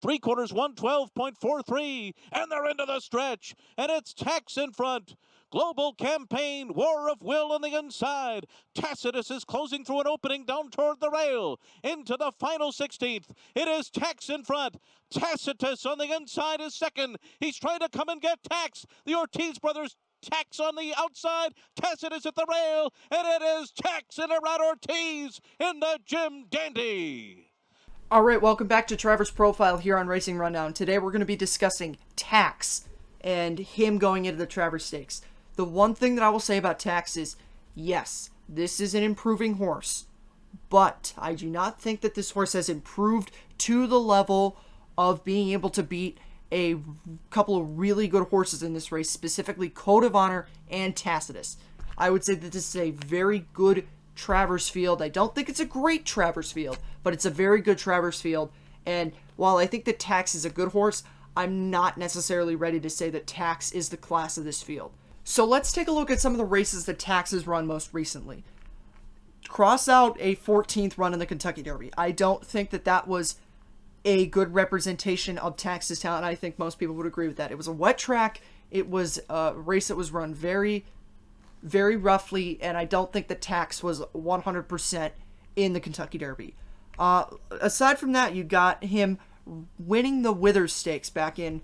Three quarters, 112.43, and they're into the stretch, and it's Tax in front. Global Campaign, War of Will on the inside. Tacitus is closing through an opening down toward the rail. Into the final 16th. It is Tax in front. Tacitus on the inside is second. He's trying to come and get Tax. The Ortiz brothers Tax on the outside, Tacitus at the rail, and it is Tax and around Ortiz in the Jim Dandy. Alright, welcome back to Travers Profile here on Racing Rundown. Today we're going to be discussing Tax and him going into the Travers Stakes. The one thing that I will say about Tax is, yes, this is an improving horse, but I do not think that this horse has improved to the level of being able to beat a couple of really good horses in this race, specifically Code of Honor and Tacitus. I would say that this is a very good Travers field. I don't think it's a great Travers field, but it's a very good Travers field. And while I think that Tax is a good horse, I'm not necessarily ready to say that Tax is the class of this field. So let's take a look at some of the races that Tax has run most recently. Cross out a 14th run in the Kentucky Derby. I don't think that that was a good representation of Tax's talent. I think most people would agree with that. It was a wet track. It was a race that was run very roughly, and I don't think that Tax was 100% in the Kentucky Derby. Aside from that, you got him winning the Withers Stakes back in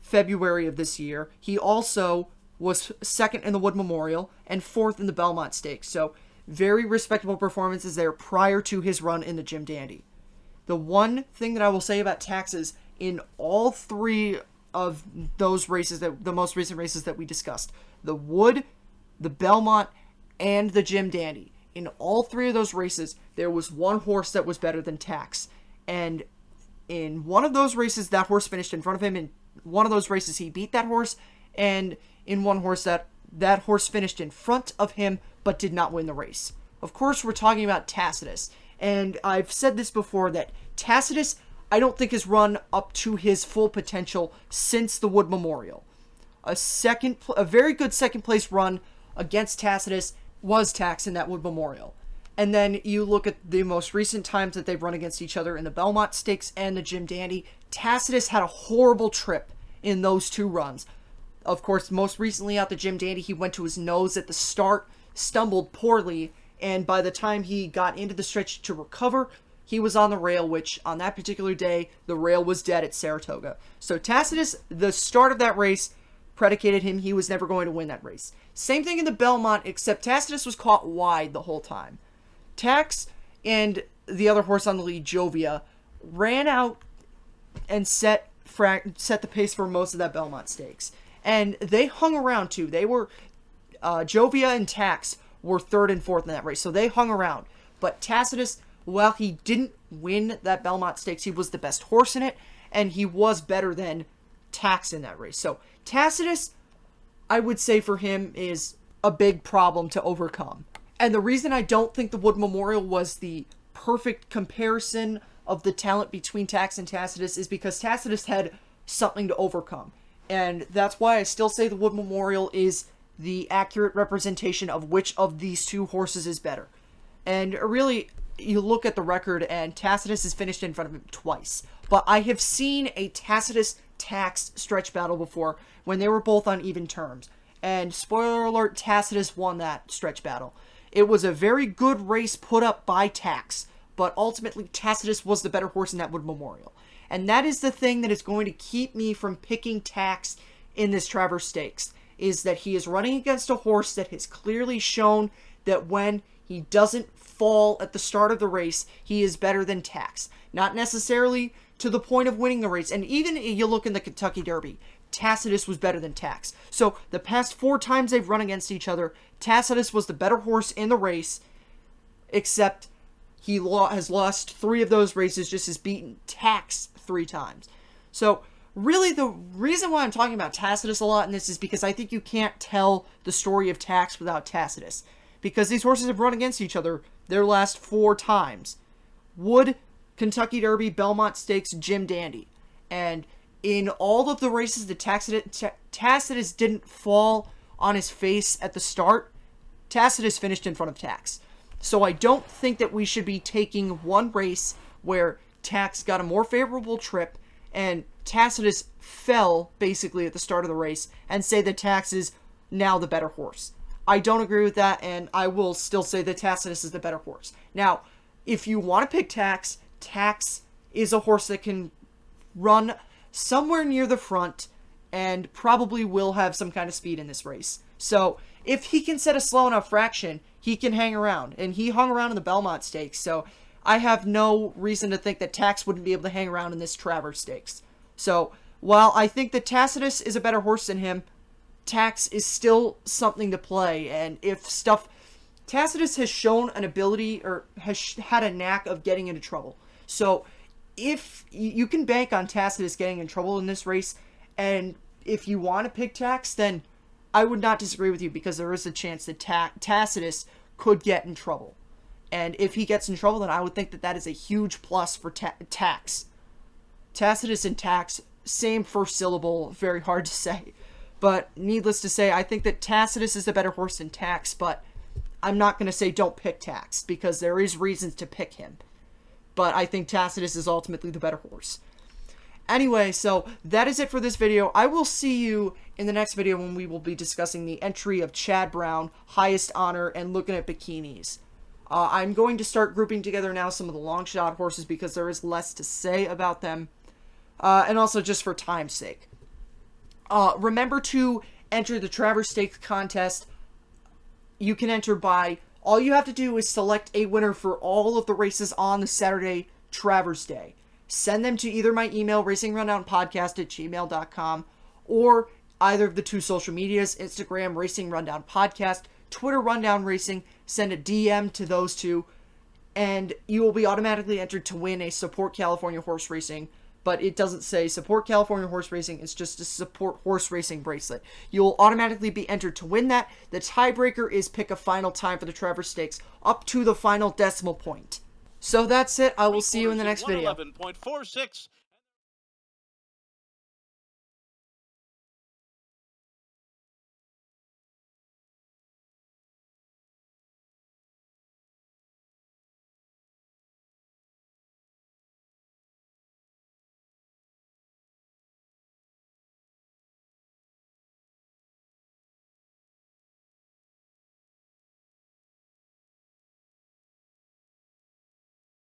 February of this year. He also was second in the Wood Memorial and fourth in the Belmont Stakes. So very respectable performances there prior to his run in the Jim Dandy. The one thing that I will say about Tax is in all three of those races, the most recent races that we discussed, the Wood, the Belmont, and the Jim Dandy. In all three of those races, there was one horse that was better than Tax. And in one of those races, that horse finished in front of him. In one of those races, he beat that horse. And in one horse, that horse finished in front of him, but did not win the race. Of course, we're talking about Tacitus. And I've said this before, that Tacitus, I don't think has run up to his full potential since the Wood Memorial. A very good second place run against Tacitus was Tax in that Wood Memorial. And then you look at the most recent times that they've run against each other in the Belmont Stakes and the Jim Dandy. Tacitus had a horrible trip in those two runs. Of course, most recently out the Jim Dandy, he went to his nose at the start, stumbled poorly, and by the time he got into the stretch to recover, he was on the rail, which on that particular day, the rail was dead at Saratoga. So Tacitus, the start of that race, predicated him he was never going to win that race. Same thing in the Belmont, except Tacitus was caught wide the whole time. Tax and the other horse on the lead, Jovia, ran out and set the pace for most of that Belmont Stakes. And they hung around too. They were, Jovia and Tax were third and fourth in that race, so they hung around. But Tacitus, while he didn't win that Belmont Stakes, he was the best horse in it, and he was better than Tax in that race. So Tacitus, I would say for him, is a big problem to overcome. And the reason I don't think the Wood Memorial was the perfect comparison of the talent between Tax and Tacitus is because Tacitus had something to overcome. And that's why I still say the Wood Memorial is the accurate representation of which of these two horses is better. And really, you look at the record, and Tacitus has finished in front of him twice. But I have seen a Tacitus-Tax stretch battle before when they were both on even terms. And spoiler alert, Tacitus won that stretch battle. It was a very good race put up by Tax, but ultimately Tacitus was the better horse in that Wood Memorial. And that is the thing that is going to keep me from picking Tax in this Travers Stakes, is that he is running against a horse that has clearly shown that when he doesn't fall at the start of the race, he is better than Tax. Not necessarily to the point of winning the race. And even if you look in the Kentucky Derby, Tacitus was better than Tax. So the past 4 times they've run against each other, Tacitus was the better horse in the race, except he has lost 3 of those races, just has beaten Tax 3 times. So really the reason why I'm talking about Tacitus a lot in this is because I think you can't tell the story of Tax without Tacitus. Because these horses have run against each other their last 4 times. Wood, Kentucky Derby, Belmont Stakes, Jim Dandy. And in all of the races that Tacitus didn't fall on his face at the start, Tacitus finished in front of Tax. So I don't think that we should be taking one race where Tax got a more favorable trip and Tacitus fell basically at the start of the race and say that Tax is now the better horse. I don't agree with that, and I will still say that Tacitus is the better horse. Now, if you want to pick Tax, Tax is a horse that can run somewhere near the front and probably will have some kind of speed in this race. So, if he can set a slow enough fraction, he can hang around. And he hung around in the Belmont Stakes, so I have no reason to think that Tax wouldn't be able to hang around in this Travers Stakes. So, while I think that Tacitus is a better horse than him, Tax is still something to play. And if stuff... Tacitus has shown an ability, or has had a knack of getting into trouble. So, if you can bank on Tacitus getting in trouble in this race, and if you want to pick Tax, then I would not disagree with you, because there is a chance that Tacitus could get in trouble. And if he gets in trouble, then I would think that that is a huge plus for Tax. Tacitus and Tax, same first syllable, very hard to say. But needless to say, I think that Tacitus is the better horse than Tax, but I'm not going to say don't pick Tax, because there is reasons to pick him. But I think Tacitus is ultimately the better horse. Anyway, so that is it for this video. I will see you in the next video when we will be discussing the entry of Chad Brown, Highest Honor, and looking at bikinis. I'm going to start grouping together now some of the long shot horses because there is less to say about them. And also just for time's sake. Remember to enter the Travers Stakes contest. You can enter by... All you have to do is select a winner for all of the races on the Saturday Travers Day. Send them to either my email, racingrundownpodcast@gmail.com, or either of the two social medias, Instagram, Racing Rundown Podcast, Twitter, Rundown Racing. Send a DM to those two, and you will be automatically entered to win a Support California Horse Racing. But it doesn't say Support California Horse Racing, it's just a Support Horse Racing bracelet. You'll automatically be entered to win that. The tiebreaker is pick a final time for the Travers Stakes, up to the final decimal point. So that's it. I will see you in the next video. 111.46